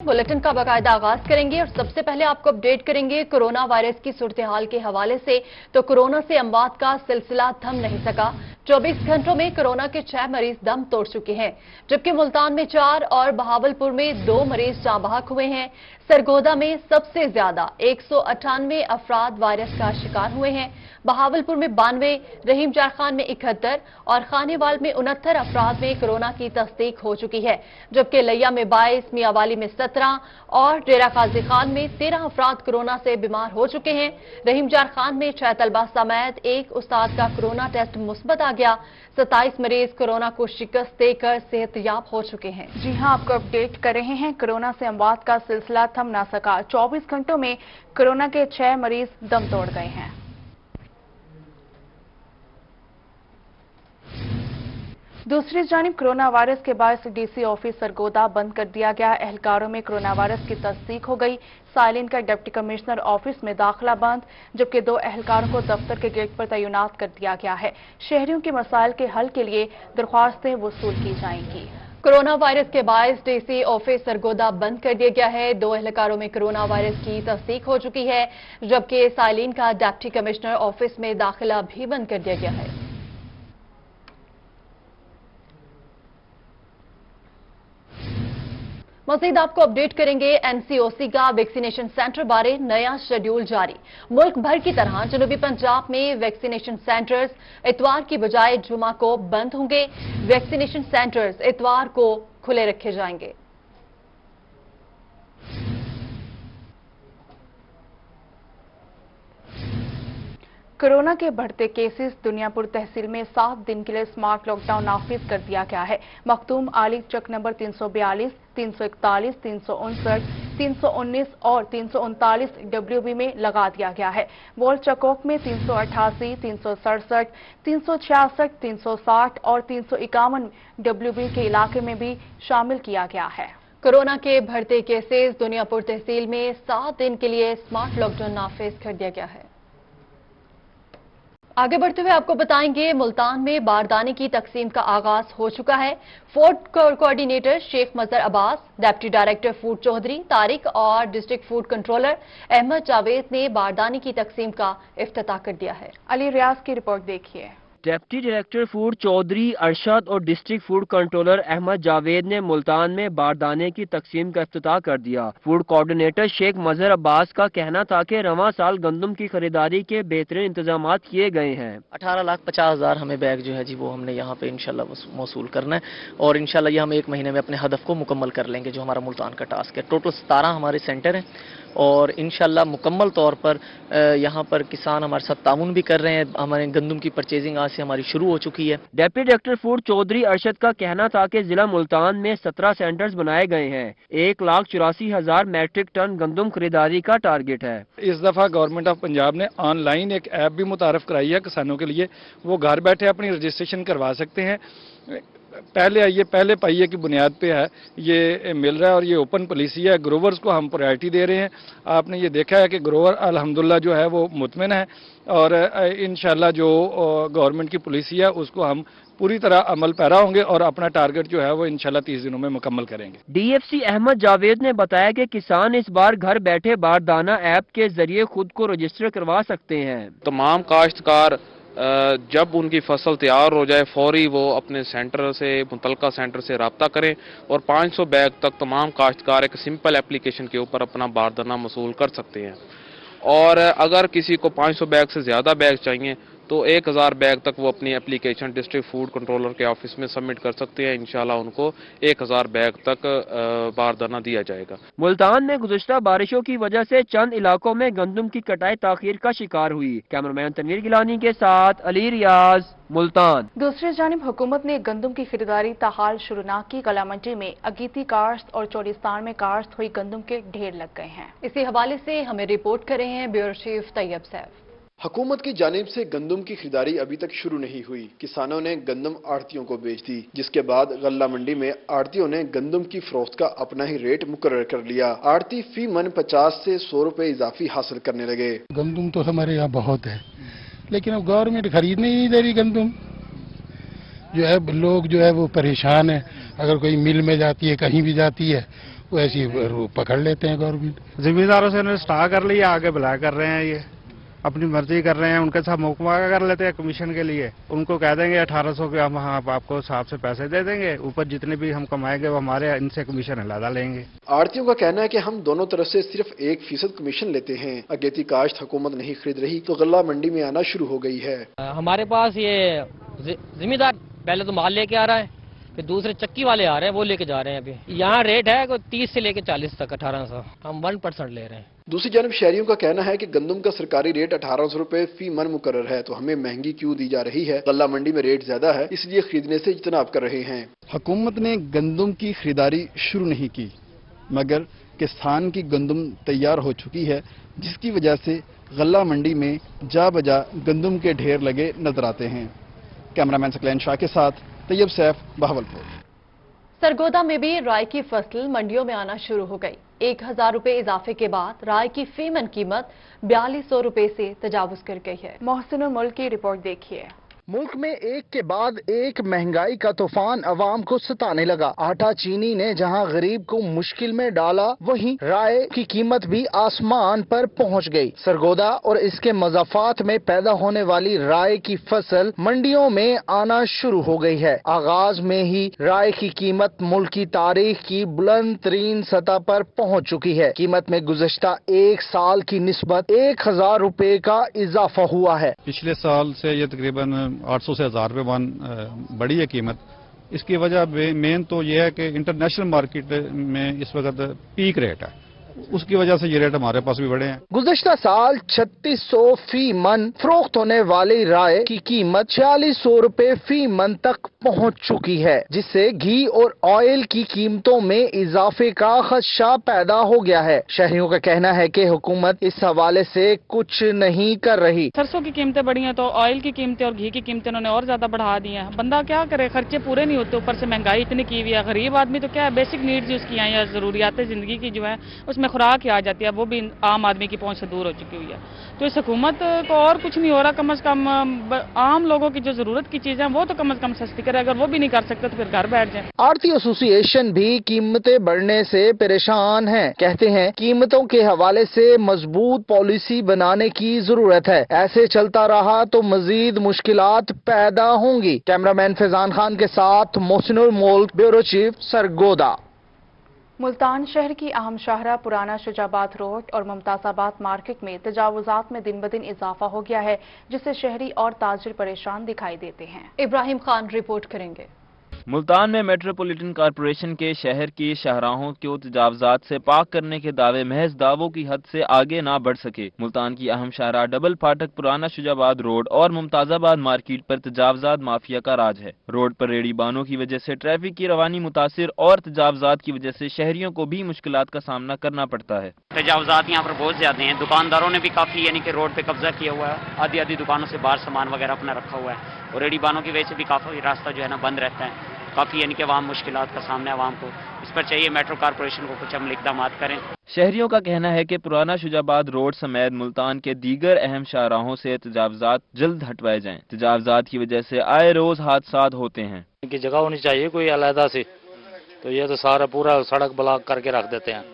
Bulletin का बाकायदा आगाज करेंगे और सबसे पहले आपको अपडेट करेंगे कोरोना वायरस की सूरत-ए-हाल के हवाले से। तो कोरोना से अमवात का सिलसिला थम नहीं सका। 24 घंटों में कोरोना के 6 मरीज दम तोड़ चुके हैं, जबकि मुल्तान में 4 और बहावलपुर में 2 मरीज जाँ बहक हुए हैं। सरगोदा में सबसे ज्यादा 198 अफराद वायरस का शिकार हुए हैं। बहावलपुर में 92, रहीम जारखान में 71 और खानेवाल में 69 अफराद में कोरोना की तस्दीक हो चुकी है, जबकि लैया में 22, मियावाली में 17 और डेरा गाजी खान में 13 अफराद कोरोना से बीमार हो चुके हैं। रहीम जारखान में 6 तलबा समेत एक उस्ताद का कोरोना टेस्ट मुस्बत आ गया। 27 मरीज कोरोना को शिकस्त देकर सेहतयाब हो चुके हैं। जी हां, आपको अपडेट कर रहे हैं। कोरोना से अमवात का सिलसिला थम ना सका। 24 घंटों में कोरोना के 6 मरीज दम तोड़ गए हैं। दूसरी जानिब कोरोना वायरस के बायस डीसी ऑफिस सरगोदा बंद कर दिया गया। एहलकारों में कोरोना वायरस की तस्दीक हो गई। साइलिन का डिप्टी कमिश्नर ऑफिस में दाखिला बंद, जबकि 2 एहलकारों को दफ्तर के गेट पर तैनात कर दिया गया है। शहरियों के मसाइल के हल के लिए दरख्वास्तें वसूल की जाएंगी। कोरोना वायरस के बायस डीसी ऑफिस सरगोदा बंद कर दिया गया है। 2 एहलकारों में कोरोना वायरस की तस्दीक हो चुकी है, जबकि साइलिन का डिप्टी कमिश्नर ऑफिस में दाखिला भी बंद कर दिया गया है। मजीद आपको अपडेट करेंगे। एनसीओसी का वैक्सीनेशन सेंटर बारे नया शेड्यूल जारी। मुल्क भर की तरह जनूबी पंजाब में वैक्सीनेशन सेंटर्स इतवार की बजाय जुमा को बंद होंगे। वैक्सीनेशन सेंटर्स इतवार को खुले रखे जाएंगे। कोरोना के बढ़ते केसेस दुनियापुर तहसील में 7 दिन के लिए स्मार्ट लॉकडाउन नाफिज कर दिया गया है। मखदूम आली चक नंबर 342, 341, 359, 319 और 339 डब्ल्यूबी में लगा दिया गया है। वॉल चकोक में 388, 367, 366, 360 और 351 डब्ल्यूबी के इलाके में भी शामिल किया गया है। कोरोना के बढ़ते केसेस दुनियापुर तहसील में 7 दिन के लिए स्मार्ट लॉकडाउन नाफिज कर दिया गया है। आगे बढ़ते हुए आपको बताएंगे मुल्तान में बारदाने की तकसीम का आगाज हो चुका है। Food coordinator Sheikh Mazhar Abbas, deputy director food Chaudhry Tariq और district food controller Ahmad Javed ने बारदाने की तकसीम का इफ्तिताह कर दिया है। अली रियाज की रिपोर्ट देखिए। Deputy director food Chaudhry Arshad और district food controller Ahmad Javed ने मुल्तान में बारदाने की तकसीम का इफ्तिताह कर दिया। फूड कोऑर्डिनेटर शेख मजहर अब्बास का कहना था कि रवां साल गंदम की खरीदारी के बेहतरीन इंतजाम किए गए हैं। 18,50,000 हमें बैग जो है जी वो हमने यहाँ पे इंशाल्लाह मौसूल करना है और इंशाल्लाह ये हम 1 महीने में अपने हदफ को मुकम्मल कर लेंगे, जो हमारा मुल्तान का टास्क है। टोटल 17 हमारे सेंटर हैं और इंशाल्लाह मुकम्मल तौर पर यहाँ पर किसान हमारे साथ ताउन भी कर रहे हैं। हमारे गंदम की परचेजिंग आज से हमारी शुरू हो चुकी है। Deputy director food Chaudhry Arshad का कहना था कि जिला मुल्तान में 17 सेंटर्स बनाए गए हैं। 1,84,000 मैट्रिक टन गंदम खरीदारी का टारगेट है। इस दफा गवर्नमेंट ऑफ पंजाब ने ऑनलाइन एक ऐप भी मुतारफ कराई है किसानों के लिए। वो घर बैठे अपनी रजिस्ट्रेशन करवा सकते हैं। पहले आइए पहले पाइए की बुनियाद पे है ये मिल रहा है और ये ओपन पॉलिसी है। ग्रोवर्स को हम प्रायोरिटी दे रहे हैं। आपने ये देखा है कि ग्रोवर अल्हम्दुलिल्लाह जो है वो मुतमिन है और इंशाल्लाह जो गवर्नमेंट की पॉलिसी है उसको हम पूरी तरह अमल पैरा होंगे और अपना टारगेट जो है वो इंशाल्लाह 30 दिनों में मुकम्मल करेंगे। डीएफसी अहमद जावेद ने बताया कि किसान इस बार घर बैठे बारदाना ऐप के जरिए खुद को रजिस्टर करवा सकते हैं। तमाम काश्तकार जब उनकी फसल तैयार हो जाए फौरी वो अपने सेंटर से मुतलका सेंटर से रब्ता करें और 500 बैग तक तमाम काश्तकार एक सिंपल एप्लीकेशन के ऊपर अपना बारदाना वसूल कर सकते हैं। और अगर किसी को 500 बैग से ज़्यादा बैग चाहिए तो 1000 बैग तक वो अपनी एप्लीकेशन डिस्ट्रिक्ट फूड कंट्रोलर के ऑफिस में सबमिट कर सकते हैं। इंशाल्लाह उनको 1000 बैग तक बारदाना दिया जाएगा। मुल्तान में गुज़श्ता बारिशों की वजह से चंद इलाकों में गंदम की कटाई ताखीर का शिकार हुई। कैमरामैन तनवीर गिलानी के साथ अली रियाज, मुल्तान। दूसरी जानिब हुकूमत ने गंदम की खरीदारी ताहाल शुरू न की। कला मंडी में अगीती काश्त और चोलिस्तान में काश्त हुई गंदम के ढेर लग गए हैं। इसी हवाले से हमें रिपोर्ट कर रहे हैं ब्यूरो चीफ तैयब सैफ। हुकूमत की जानिब से गंदम की खरीदारी अभी तक शुरू नहीं हुई। किसानों ने गंदम आड़तियों को बेच दी, जिसके बाद गल्ला मंडी में आड़तियों ने गंदम की फरोख्त का अपना ही रेट मुकर्रर कर लिया। आड़ती फी मन 50 से 100 रुपए इजाफी हासिल करने लगे। गंदम तो हमारे यहाँ बहुत है, लेकिन अब गवर्नमेंट खरीदने ही नहीं दे रही गंदम। जो है लोग जो है वो परेशान है। अगर कोई मिल में जाती है, कहीं भी जाती है, वैसे ही पकड़ लेते हैं गवर्नमेंट। जिम्मेदारों से उन्होंने स्टार कर लिया, आगे बुला कर रहे हैं, ये अपनी मर्जी कर रहे हैं, उनके साथ मुकमा कर लेते हैं कमीशन के लिए। उनको कह देंगे 1800 के हम आपको हिसाब से पैसे दे देंगे, ऊपर जितने भी हम कमाएंगे वो हमारे इनसे कमीशन अलग लेंगे। आड़तियों का कहना है कि हम दोनों तरफ से सिर्फ 1% कमीशन लेते हैं। अगेती काश्त हुकूमत नहीं खरीद रही तो गल्ला मंडी में आना शुरू हो गई है। हमारे पास ये जिम्मेदार पहले तो माल लेके आ रहा है, फिर दूसरे चक्की वाले आ रहे हैं, वो लेके जा रहे हैं। अभी यहाँ रेट है 30 से लेके 40 तक 1800, हम 1% ले रहे हैं। दूसरी जानब शहरियों का कहना है कि गंदम का सरकारी रेट 1800 रुपए फी मन मुकर्रर है, तो हमें महंगी क्यों दी जा रही है। गल्ला मंडी में रेट ज्यादा है, इसलिए खरीदने से इज्तनाब कर रहे हैं। हुकूमत ने गंदम की खरीदारी शुरू नहीं की, मगर किसान की गंदम तैयार हो चुकी है, जिसकी वजह से गल्ला मंडी में जा बजा गंदम के ढेर लगे नजर आते हैं। कैमरामैन सकलैन शाह के साथ तैयब सैफ, बहावलपुर। सरगोदा में भी राई की फसल मंडियों में आना शुरू हो गई। 1000 रुपए इजाफे के बाद राई की फी मन कीमत 4200 रुपए से तजावुज कर गई है। मोहसिन मुल्क की रिपोर्ट देखिए। मुल्क में एक के बाद एक महंगाई का तूफान अवाम को सताने लगा। आटा चीनी ने जहां गरीब को मुश्किल में डाला, वहीं राय की कीमत भी आसमान पर पहुंच गई। सरगोदा और इसके मज़ाफात में पैदा होने वाली राय की फसल मंडियों में आना शुरू हो गई है। आगाज में ही राय की कीमत मुल्क की तारीख की बुलंद तरीन सतह पर पहुंच चुकी है। कीमत में गुज़श्ता एक साल की निस्बत 1000 रुपए का इजाफा हुआ है। पिछले साल से ये तकरीबन 800 से 1000 रुपये मान बढ़ी है कीमत। इसकी वजह मेन तो ये है कि इंटरनेशनल मार्केट में इस वक्त पीक रेट है, उसकी वजह से ये रेट हमारे पास भी बढ़े हैं। गुज़श्ता साल 3600 फी मन फरोख्त होने वाली राय की कीमत 4600 रुपए फी मन तक पहुंच चुकी है, जिससे घी और ऑयल की कीमतों में इजाफे का खदशा पैदा हो गया है। शहरियों का कहना है कि हुकूमत इस हवाले से कुछ नहीं कर रही। सरसों की कीमतें बढ़ी हैं तो ऑयल की कीमतें और घी की कीमतें उन्होंने और ज्यादा बढ़ा दी हैं। बंदा क्या करे, खर्चे पूरे नहीं होते, ऊपर से महंगाई इतनी की हुई है। गरीब आदमी तो क्या है, बेसिक नीड्स उसकी हैं या जरूरियात जिंदगी की जो है उसमें खुराक ही आ जाती है, वो भी आम आदमी की पहुंच से दूर हो चुकी हुई है। तो इस हुकूमत को और कुछ नहीं हो रहा, कम से कम आम लोगों की जो जरूरत की चीजें हैं वो तो कम से कम सस्ती करे। अगर वो भी नहीं कर सकते तो फिर घर बैठ जाए। आड़ती एसोसिएशन भी कीमतें बढ़ने से परेशान है। कहते हैं कीमतों के हवाले से मजबूत पॉलिसी बनाने की जरूरत है। ऐसे चलता रहा तो मजीद मुश्किलात पैदा होंगी। कैमरामैन फैजान खान के साथ मोहसिनुल मुल्क, ब्यूरो चीफ, सरगोदा। मुल्तान शहर की अहम शाहरा पुराना शुजाबाद रोड और मुमताज़ाबाद मार्केट में तजावुजात में दिन ब दिन इजाफा हो गया है, जिससे शहरी और ताजिर परेशान दिखाई देते हैं। इब्राहिम खान रिपोर्ट करेंगे। मुल्तान में मेट्रोपॉलिटन कॉरपोरेशन के शहर की शाहराहों को तजावजात से पाक करने के दावे महज दावों की हद से आगे ना बढ़ सके। मुल्तान की अहम शाहरा डबल फाटक, पुराना शुजाबाद रोड और मुमताज़ाबाद मार्केट पर तजावजात माफिया का राज है। रोड पर रेडी बानों की वजह से ट्रैफिक की रवानी मुतासिर और तजावजात की वजह से शहरियों को भी मुश्किलात का सामना करना पड़ता है। तजावजात यहाँ पर बहुत ज्यादा हैं। दुकानदारों ने भी काफी यानी कि रोड पे कब्जा किया हुआ है। आधी आधी दुकानों से बाहर सामान वगैरह अपना रखा हुआ है और रेडी बानों की वजह से भी काफी रास्ता जो है ना बंद रहता है। काफी यानी कि आवाम मुश्किलात का सामना है आवाम को। इस पर चाहिए मेट्रो कारपोरेशन को कुछ अमली इक़दामात करें। शहरियों का कहना है कि पुराना शुजाबाद रोड समेत मुल्तान के दीगर अहम शाहराहों से तजावजात जल्द हटवाए जाएं। तजावजात की वजह से आए रोज हादसात होते हैं। इनकी जगह होनी चाहिए कोई अलहदा से, तो ये तो सारा पूरा सड़क ब्लॉक करके रख देते हैं।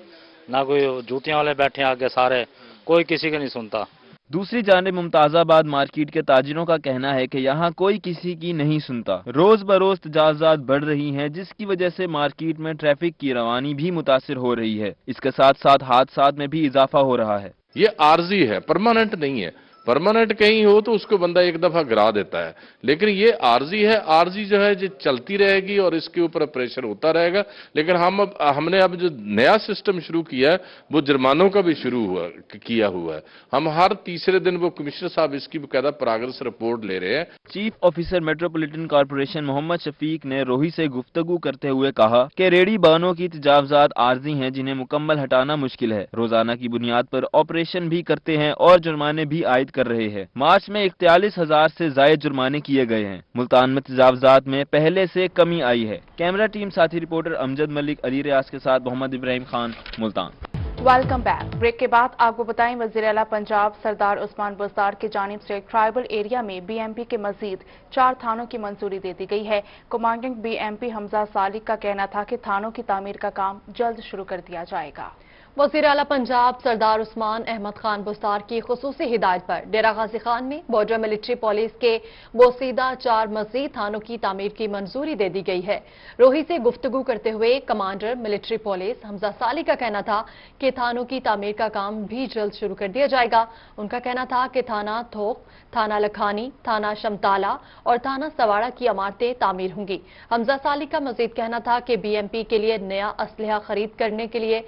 ना कोई जूतियां वाले बैठे आगे, सारे कोई किसी का नहीं सुनता। दूसरी जानिब मुमताज़ाबाद मार्केट के ताजिरों का कहना है कि यहाँ कोई किसी की नहीं सुनता। रोज बरोज तजावजात बढ़ रही हैं, जिसकी वजह से मार्केट में ट्रैफिक की रवानी भी मुतासिर हो रही है। इसके साथ साथ हादसात में भी इजाफा हो रहा है। ये आर्जी है, परमानेंट नहीं है। परमानेंट कहीं हो तो उसको बंदा एक दफा गिरा देता है, लेकिन ये आर्जी है। आर्जी जो है जो चलती रहेगी और इसके ऊपर प्रेशर होता रहेगा। लेकिन हमने अब जो नया सिस्टम शुरू किया है वो जुर्मानों का भी किया हुआ है। हम हर तीसरे दिन वो कमिश्नर साहब इसकी बकायदा प्रोग्रेस रिपोर्ट ले रहे हैं। Chief officer metropolitan corporation Mohammad Shafiq ने रोही से गुफ्तगू करते हुए कहा कि रेडी बानों की तजावजात आर्जी हैं, जिन्हें मुकम्मल हटाना मुश्किल है। रोजाना की बुनियाद पर ऑपरेशन भी करते हैं और जुर्माने भी आयद कर रहे हैं। मार्च में 41,000 से ज्यादा जुर्माने किए गए हैं। मुल्तान में तजावजात में पहले से कमी आई है। कैमरा टीम साथी रिपोर्टर अमजद मलिक, अली रियाज के साथ Mohammad Ibrahim Khan, Multan. Welcome back. Break के बाद आपको बताएं, वज़ीर आला पंजाब सरदार उस्मान बुज़दार की जानिब से ट्राइबल एरिया में बीएमपी के मजीद 4 थानों की मंजूरी दे दी गई है। कमांडेंट बीएमपी हमजा सालिक का कहना था कि थानों की तामीर का काम जल्द शुरू कर दिया जाएगा। वज़ीर आला पंजाब सरदार उस्मान अहमद खान बुज़दार की खुसूसी हिदायत पर डेरा गाजी खान में बॉर्डर मिलिट्री पुलिस के बोसीदा 4 मज़ीद थानों की तामीर की मंजूरी दे दी गई है। रोही से गुफ्तगू करते हुए कमांडर मिलिट्री पुलिस हमजा साली का कहना था कि थानों की तामीर का काम भी जल्द शुरू कर दिया जाएगा। उनका कहना था कि थाना थोक, थाना लखानी, थाना शमताला और थाना सवाड़ा की इमारतें तामीर होंगी। हमजा साली का मजीद कहना था कि बीएमपी के लिए नया असलहा खरीद करने के लिए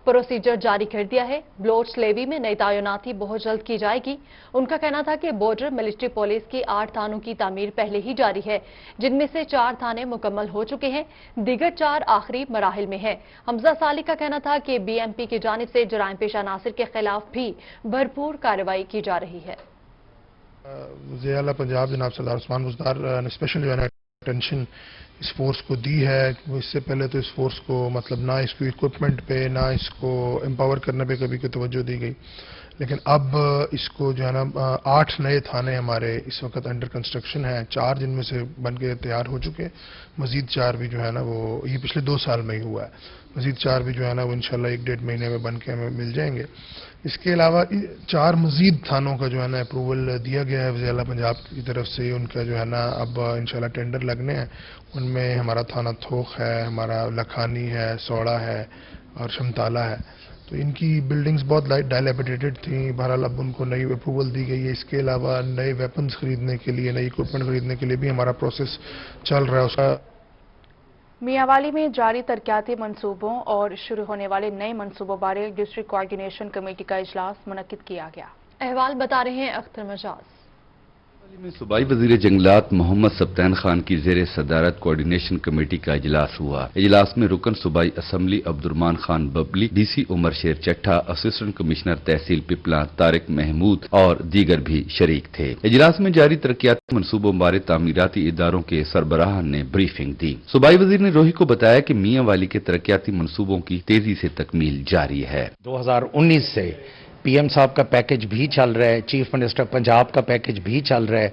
प्रोसीजर जारी कर दिया है। ब्लोच लेवी में नई तैनाती बहुत जल्द की जाएगी। उनका कहना था कि बॉर्डर मिलिट्री पुलिस की 8 थानों की तामीर पहले ही जारी है, जिनमें से 4 थाने मुकम्मल हो चुके हैं, दीगर 4 आखिरी मराहिल में हैं। हमजा साली का कहना था कि बीएमपी की जानिब से जराइम पेशा नासिर के खिलाफ भी भरपूर कार्रवाई की जा रही है। वज़ीर आला पंजाब जनाब सरदार उस्मान बुज़दार ने स्पेशल जो है अटेंशन इस फोर्स को दी है। वो इससे पहले तो इस फोर्स को मतलब ना इसको इक्विपमेंट पे ना इसको एम्पावर करने पे कभी कोई तवज्जो दी गई, लेकिन अब इसको जो है ना 8 नए थाने हमारे इस वक्त अंडर कंस्ट्रक्शन हैं, 4 जिनमें से बन के तैयार हो चुके हैं, मजीद 4 भी जो है ना वो ये पिछले 2 साल में ही हुआ है, मजीद 4 भी जो है ना वो इंशाल्लाह 1-1.5 महीने में बन के हमें मिल जाएंगे। इसके अलावा 4 मजीद थानों का जो है ना अप्रूवल दिया गया है वज़ीर आला पंजाब की तरफ से। उनका जो है ना अब इंशाल्लाह टेंडर लगने हैं। उनमें हमारा थाना थोक है, हमारा लखानी है, सौड़ा है और शमताला है। तो इनकी बिल्डिंग्स बहुत डायलेपिटेटेड थी, बहरहाल अब उनको नई अप्रूवल दी गई है। इसके अलावा नए वेपन्स खरीदने के लिए, नई इक्विपमेंट खरीदने के लिए भी हमारा प्रोसेस चल रहा है। उसका मियांवाली में जारी तरक्याती मंसूबों और शुरू होने वाले नए मंसूबों बारे डिस्ट्रिक्ट कोऑर्डिनेशन कमेटी का इजलास मुनक्किद किया गया। अहवाल बता रहे हैं अख्तर मजाज। में सूबाई वजीर जंगलात मोहम्मद सब्तैन खान की जेर सदारत कोऑर्डिनेशन कमेटी का इजलास हुआ। इजलास में रुकन सूबाई assembly Abdurrehman Khan Babli, DC Umar Sher Chattha, assistant commissioner तहसील पिपला तारिक महमूद और दीगर भी शरीक थे। इजलास में जारी तरक्याती मनसूबों बारे तामीराती इदारों के सरबराह ने ब्रीफिंग दी। सूबाई वजीर ने रोही को बताया कि मियांवाली के तरक्याती मनसूबों की तेजी से तकमील जारी है। 2019 से पीएम साहब का पैकेज भी चल रहा है, चीफ मिनिस्टर पंजाब का पैकेज भी चल रहा है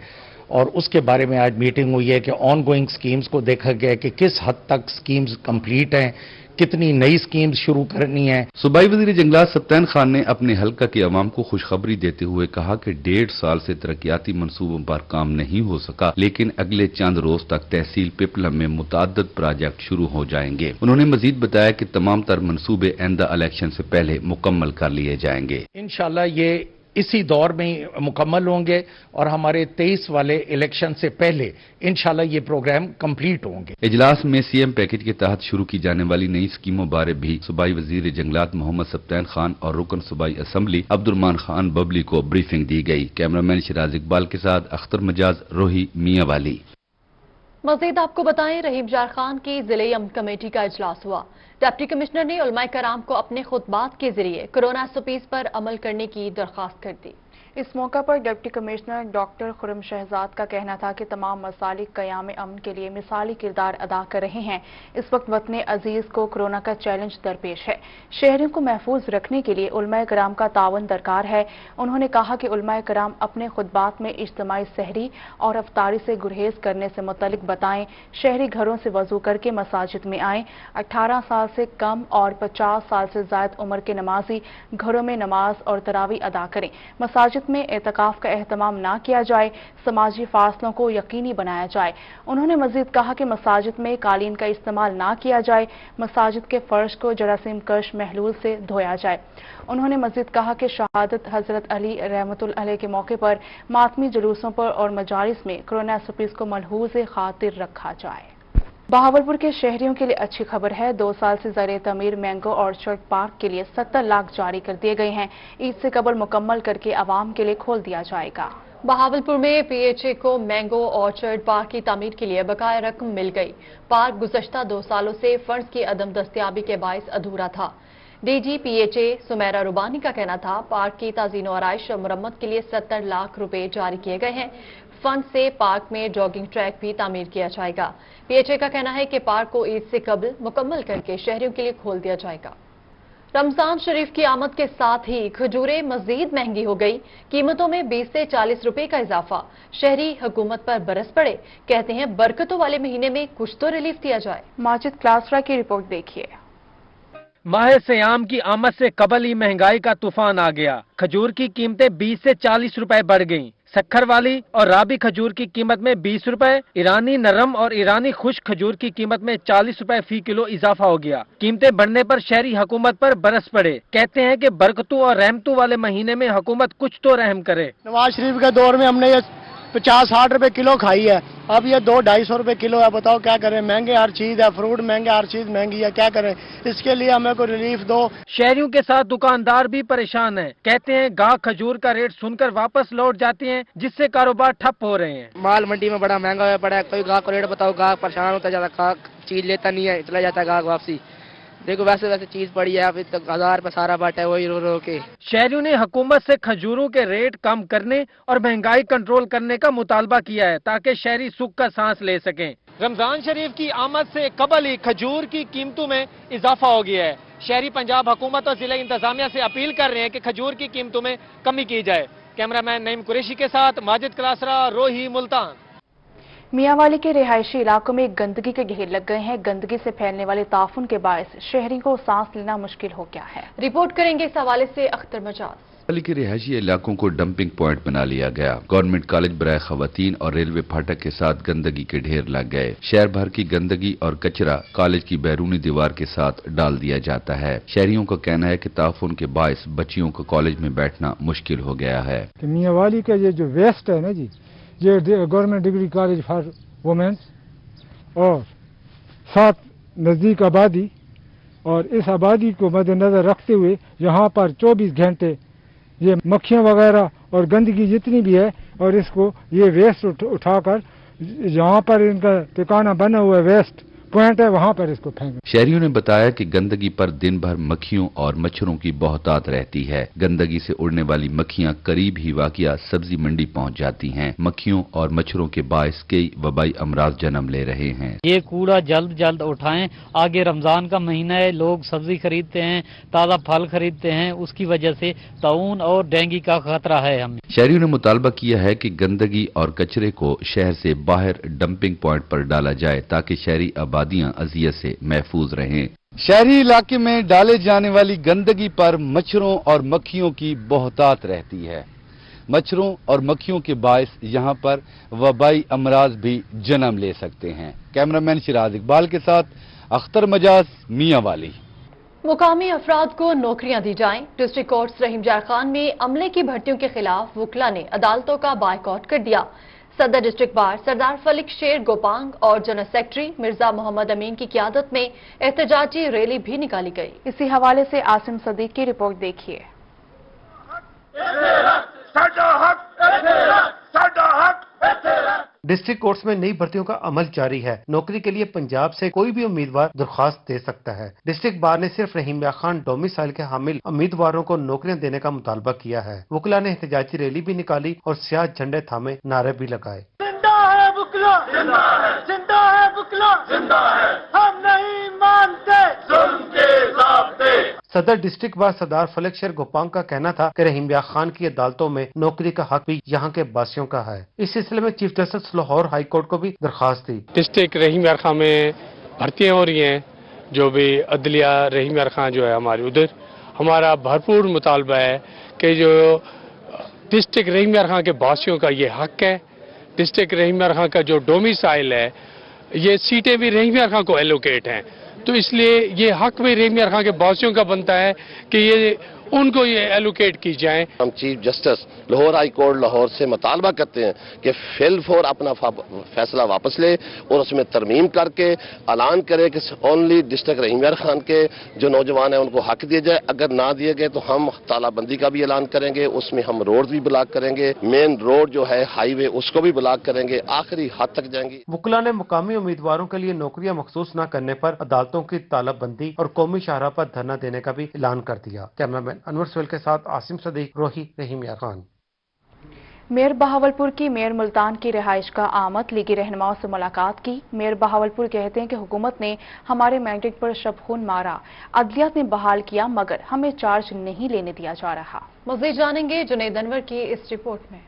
और उसके बारे में आज मीटिंग हुई है कि ऑन गोइंग स्कीम्स को देखा गया कि किस हद तक स्कीम्स कंप्लीट हैं, कितनी नई स्कीम्स शुरू करनी है। सूबाई वजीर जंगलात सब्तैन खान ने अपने हल्का के अवाम को खुशखबरी देते हुए कहा कि 1.5 साल से तरक्याती मंसूबों पर काम नहीं हो सका, लेकिन अगले चंद रोज तक तहसील पिपला में मुताद्दद प्रोजेक्ट शुरू हो जाएंगे। उन्होंने मजीद बताया कि तमाम तर मंसूबे आइंदा इलेक्शन से पहले मुकम्मल कर लिए जाएंगे। इंशाल्लाह ये इसी दौर में मुकम्मल होंगे और हमारे 23 वाले इलेक्शन से पहले इंशाल्लाह ये प्रोग्राम कंप्लीट होंगे। इजलास में सीएम पैकेज के तहत शुरू की जाने वाली नई स्कीमों बारे भी सूबाई वजीर जंगलात मोहम्मद सब्तैन खान और रुकन सूबाई असम्बली अब्दुर्रहमान खान बबली को ब्रीफिंग दी गई। कैमरामैन शिराज इकबाल के साथ अख्तर मजाज, रोही, मियांवाली। मजीद आपको बताएं, रहीम जार खान की जिले अमन कमेटी का इजलास हुआ। डिप्टी कमिश्नर ने उलमाए कराम को अपने खुतबात के जरिए कोरोना एसओपीज पर अमल करने की दरख्वास्त कर दी। इस मौका पर deputy commissioner doctor Khurram Shahzad का कहना था कि तमाम मसालिक क़याम अमन के लिए मिसाली किरदार अदा कर रहे हैं। इस वक्त वतन अजीज को कोरोना का चैलेंज दरपेश है। शहरियों को महफूज रखने के लिए उलमाए कराम का तावन दरकार है। उन्होंने कहा कि उलमाए कराम अपने खुतबात में इज्तिमाई सहरी और अफ्तारी से गुरहेज करने से मुतल्लिक बताएं। शहरी घरों से वजू करके मसाजिद में आएं। 18 साल से कम और 50 साल से ज़ायद उम्र के नमाजी घरों में नमाज और तरावी अदा करें। मसाजिद में एतकाफ का एहतमाम ना किया जाए, समाजी फासलों को यकीनी बनाया जाए। उन्होंने मजीद कहा कि मसाजिद में कालीन का इस्तेमाल ना किया जाए, मसाजिद के फर्श को जरासीम कश महलूल से धोया जाए। उन्होंने मजीद कहा कि शहादत हजरत अली रहमतुल अलैह के मौके पर मातमी जुलूसों पर और मजालिस में कोरोना एसओपीज को मलहूज़ खातिर रखा जाए। बहावलपुर के शहरियों के लिए अच्छी खबर है। 2 साल से ज़र तमीर मैंगो ऑर्चर्ड पार्क के लिए 70 लाख जारी कर दिए गए हैं। ईद से कबल मुकम्मल करके आवाम के लिए खोल दिया जाएगा। बहावलपुर में पीएचए को मैंगो ऑर्चर्ड पार्क की तामीर के लिए बकाया रकम मिल गई। पार्क गुज़श्ता 2 सालों से फंड्स की अदम दस्तयाबी के बायस अधूरा था। डीजी पीएचए सुमेरा रुबानी का कहना था पार्क की ताज़ीन और आराइश और मुरम्मत के लिए 70 लाख रुपए जारी किए गए हैं। फंड से पार्क में जॉगिंग ट्रैक भी तामीर किया जाएगा। पीएचए का कहना है कि पार्क को ईद से कबल मुकम्मल करके शहरियों के लिए खोल दिया जाएगा। रमजान शरीफ की आमद के साथ ही खजूरें मजीद महंगी हो गई। कीमतों में 20 से 40 रुपए का इजाफा। शहरी हुकूमत पर बरस पड़े। कहते हैं बरकतों वाले महीने में कुछ तो रिलीफ दिया जाए। माजिद क्लासरा की रिपोर्ट देखिए। माह सयाम की आमद से कबल ही महंगाई का तूफान आ गया। खजूर की कीमतें 20 से 40 रुपए बढ़ गईं। सक्खर वाली और राबी खजूर की कीमत में 20 रुपए, ईरानी नरम और ईरानी खुश्क खजूर की कीमत में 40 रुपए फी किलो इजाफा हो गया। कीमतें बढ़ने पर शहरी हुकूमत पर बरस पड़े। कहते हैं कि बरकतों और रहमतों वाले महीने में हुकूमत कुछ तो रहम करे। नवाज शरीफ के दौर में हमने ये 50-60 रुपए किलो खाई है, अब ये 200-250 रुपए किलो है। बताओ क्या करें, महंगे हर चीज है, फ्रूट महंगे, हर चीज महंगी है, क्या करें? इसके लिए हमें कोई रिलीफ दो। शहरियों के साथ दुकानदार भी परेशान हैं। कहते हैं गाहक खजूर का रेट सुनकर वापस लौट जाते हैं, जिससे कारोबार ठप हो रहे हैं। माल मंडी में बड़ा महंगा हुआ पड़ा है, कोई गाहक को रेट बताओ, गाहक परेशान होता जाता, गाहक चीज लेता नहीं है, चला जाता है गाहक वापसी। देखो वैसे चीज पड़ी है, अभी तक 1000 पे सारा बाटा है, वही रो रो के। शहरियों ने हुकूमत से खजूरों के रेट कम करने और महंगाई कंट्रोल करने का मुतालबा किया है, ताकि शहरी सुख का सांस ले सकें। रमजान शरीफ की आमद से कबल ही खजूर की कीमतों में इजाफा हो गया है। शहरी पंजाब हुकूमत और जिला इंतजामिया से अपील कर रहे हैं कि खजूर की कीमतों में कमी की जाए। कैमरामैन नईम कुरैशी के साथ माजिद क्लासरा, रोही, मुल्तान। मियांवाली के रिहायशी इलाकों में गंदगी के ढेर लग गए हैं। गंदगी से फैलने वाले ताफुन के बायस शहरी को सांस लेना मुश्किल हो गया है। रिपोर्ट करेंगे इस हवाले से अख्तर मजाज। मियांवाली के रिहायशी इलाकों को डंपिंग पॉइंट बना लिया गया। गवर्नमेंट कॉलेज बराए खवातीन और रेलवे फाटक के साथ गंदगी के ढेर लग गए। शहर भर की गंदगी और कचरा कॉलेज की बैरूनी दीवार के साथ डाल दिया जाता है। शहरियों का कहना है कि ताफुन के बायस बच्चियों को कॉलेज में बैठना मुश्किल हो गया है। मियांवाली का ये जो वेस्ट है ना जी, ये government degree college for womens और साथ नज़दीक आबादी, और इस आबादी को मद्देनजर रखते हुए यहाँ पर 24 घंटे ये मक्खियाँ वगैरह और गंदगी जितनी भी है, और इसको ये वेस्ट उठाकर यहाँ पर इनका ठिकाना बना हुआ है, वेस्ट पॉइंट है, वहाँ पर इसको फेंकें। शहरियों ने बताया कि गंदगी पर दिन भर मक्खियों और मच्छरों की बहुतायत रहती है। गंदगी से उड़ने वाली मक्खियां करीब ही वाक़िया सब्जी मंडी पहुंच जाती हैं। मक्खियों और मच्छरों के बायस कई वबाई अमराज जन्म ले रहे हैं। ये कूड़ा जल्द जल्द उठाएं। आगे रमजान का महीना है, लोग सब्जी खरीदते हैं, ताज़ा फल खरीदते हैं, उसकी वजह से ताउन और डेंगू का खतरा है। हमें शहरियों ने मुतालबा किया है कि गंदगी और कचरे को शहर से बाहर डंपिंग पॉइंट पर डाला जाए, ताकि शहरी आबादियां अजियत से महफूज रहें। शहरी इलाके में डाले जाने वाली गंदगी पर मच्छरों और मक्खियों की बहुतायत रहती है। मच्छरों और मक्खियों के बायस यहाँ पर वबाई अमराज भी जन्म ले सकते हैं। कैमरामैन शिराज इकबाल के साथ अख्तर मजाज, मियांवाली। मुकामी अफराद को नौकरियां दी जाएं। डिस्ट्रिक्ट कोर्ट्स रहीमयार खान में अमले की भर्तियों के खिलाफ वकला ने अदालतों का बायकॉट कर दिया। सदर डिस्ट्रिक्ट बार सरदार फलिक शेर गोपांग और जनरल सेक्रेटरी मिर्जा मोहम्मद अमीन की क़यादत में एहतजाजी रैली भी निकाली गई। इसी हवाले से आसिम सदीक की रिपोर्ट देखिए। डिस्ट्रिक्ट कोर्ट्स में नई भर्तियों का अमल जारी है। नौकरी के लिए पंजाब से कोई भी उम्मीदवार दरख्वास्त दे सकता है। डिस्ट्रिक्ट बार ने सिर्फ रहीमयार खान डोमिसाइल के हामिल उम्मीदवारों को नौकरियां देने का मुतालबा किया है। वकला ने एहतजाजी रैली भी निकाली और सियाह झंडे थामे नारे भी लगाए। जिंदा है वकला, जिंदा है, जिंदा है वकला, जिंदा है, हम नहीं मानते जुल्म के ज़ाब्ते। सदर डिस्ट्रिक्ट बार सरदार फलिक शेर गोपांग का कहना था कि रहीमयार खान की अदालतों में नौकरी का हक भी यहाँ के बासियों का है। इस सिलसिले में chief justice Lahore high court को भी दरखास्त दी। डिस्ट्रिक्ट रहीमयार खान में भर्तियाँ हो रही हैं, जो भी अदलिया रहीमयार खान जो है हमारी, उधर हमारा भरपूर मुतालबा है कि जो डिस्ट्रिक्ट रहीमयार खान के बासियों का ये हक है। डिस्ट्रिक्ट रहीमयार खान का जो डोमिसाइल है, ये सीटें भी रहीमयार खान को एलोकेट हैं, तो इसलिए ये हक भी रहीमयार खान के बासियों का बनता है कि ये उनको ये एलोकेट की जाए। हम chief justice Lahore high court Lahore से मुतालबा करते हैं कि फिल फॉर अपना फैसला वापस ले और उसमें तरमीम करके ऐलान करे कि ओनली डिस्ट्रिक्ट रहीमयार खान के जो नौजवान हैं उनको हक दिए जाए। अगर ना दिए गए तो हम तालाबंदी का भी ऐलान करेंगे, उसमें हम रोड भी ब्लॉक करेंगे, मेन रोड जो है हाईवे उसको भी ब्लॉक करेंगे, आखिरी हद तक जाएंगे। वकला ने मुकामी उम्मीदवारों के लिए नौकरियां मखसूस न करने पर अदालतों की तालाबंदी और कौमी शाहरा पर धरना देने का भी ऐलान कर दिया। कैमरामैन अनवर सोहेल के साथ आसिम सदीक, रोही, रहीमयार खान। मेयर बहावलपुर की मेयर मुल्तान की रिहाइश का आमद लीगी रहनुमाओं से मुलाकात की। मेयर बहावलपुर कहते हैं कि हुकूमत ने हमारे मैंडेट पर शब खून मारा, अदलियात ने बहाल किया, मगर हमें चार्ज नहीं लेने दिया जा रहा। मज़ीद जानेंगे जुनैद अनवर की इस रिपोर्ट में।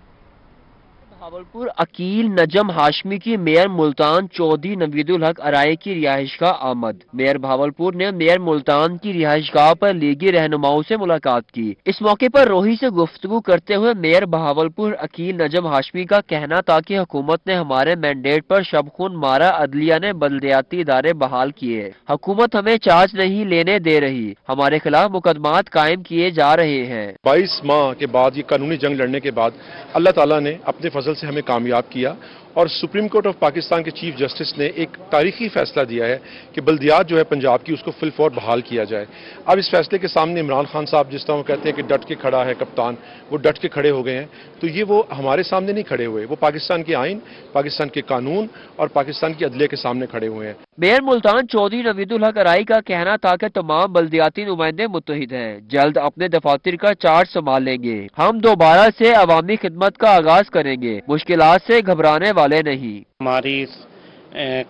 बहावलपुर अकील नजम हाशमी की मेयर मुल्तान चौधरी नवीदुल हक अराई की रिहाइश का आमद। मेयर बहावलपुर ने मेयर मुल्तान की रिहाइशगाह पर लीगी रहनुमाओं से मुलाकात की। इस मौके पर रोही से गुफ्तगू करते हुए मेयर बहावलपुर अकील नजम हाशमी का कहना था कि हुकूमत ने हमारे मैंडेट पर शब खून मारा, अदलिया ने बल्दियाती इदारे बहाल किए, हुकूमत हमें चार्ज नहीं लेने दे रही, हमारे खिलाफ मुकदमात कायम किए जा रहे हैं। 22 माह के बाद, ये कानूनी जंग लड़ने के बाद अल्लाह ताला ने अपने फजल से हमें कामयाब किया और सुप्रीम कोर्ट ऑफ पाकिस्तान के चीफ जस्टिस ने एक तारीखी फैसला दिया है कि बल्दियात जो है पंजाब की, उसको फिल फौर बहाल किया जाए। अब इस फैसले के सामने इमरान खान साहब, जिस तरह वो कहते हैं कि डट के खड़ा है कप्तान, वो डट के खड़े हो गए हैं। तो ये वो हमारे सामने नहीं खड़े हुए, वो पाकिस्तान के आइन, पाकिस्तान के कानून और पाकिस्तान की अदलिया के सामने खड़े हुए हैं। मेयर मुल्तान चौधरी नवीदुल हक अराई का कहना था कि तमाम बल्दियाती नुमाइंदे मुत्तहिद हैं, जल्द अपने दफातर का चार्ज संभाल लेंगे। हम दोबारा से अवामी खिदमत का आगाज करेंगे, मुश्किलात से घबराने वाले नहीं। हमारी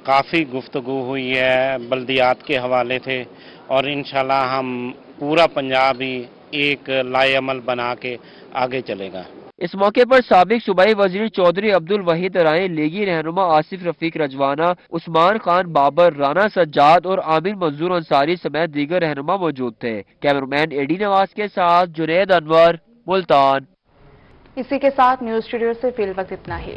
काफ़ी गुफ्तगू हुई है, बल्दियात के हवाले थे और इंशाल्लाह हम पूरा पंजाब ही एक लाएअमल बना के आगे चलेगा। इस मौके पर साबिक सूबाई वजीर चौधरी अब्दुल वहीद अराई, लीगी रहनुमा आसिफ रफीक रजवाना, उस्मान खान बाबर, राना सज्जाद और आमिर मंजूर अंसारी समेत दीगर रहनुमा मौजूद थे। कैमरामैन एडी नवाज के साथ जुनैद अनवर, मुल्तान। इसी के साथ न्यूज स्टूडियो से फिल वक्त इतना ही।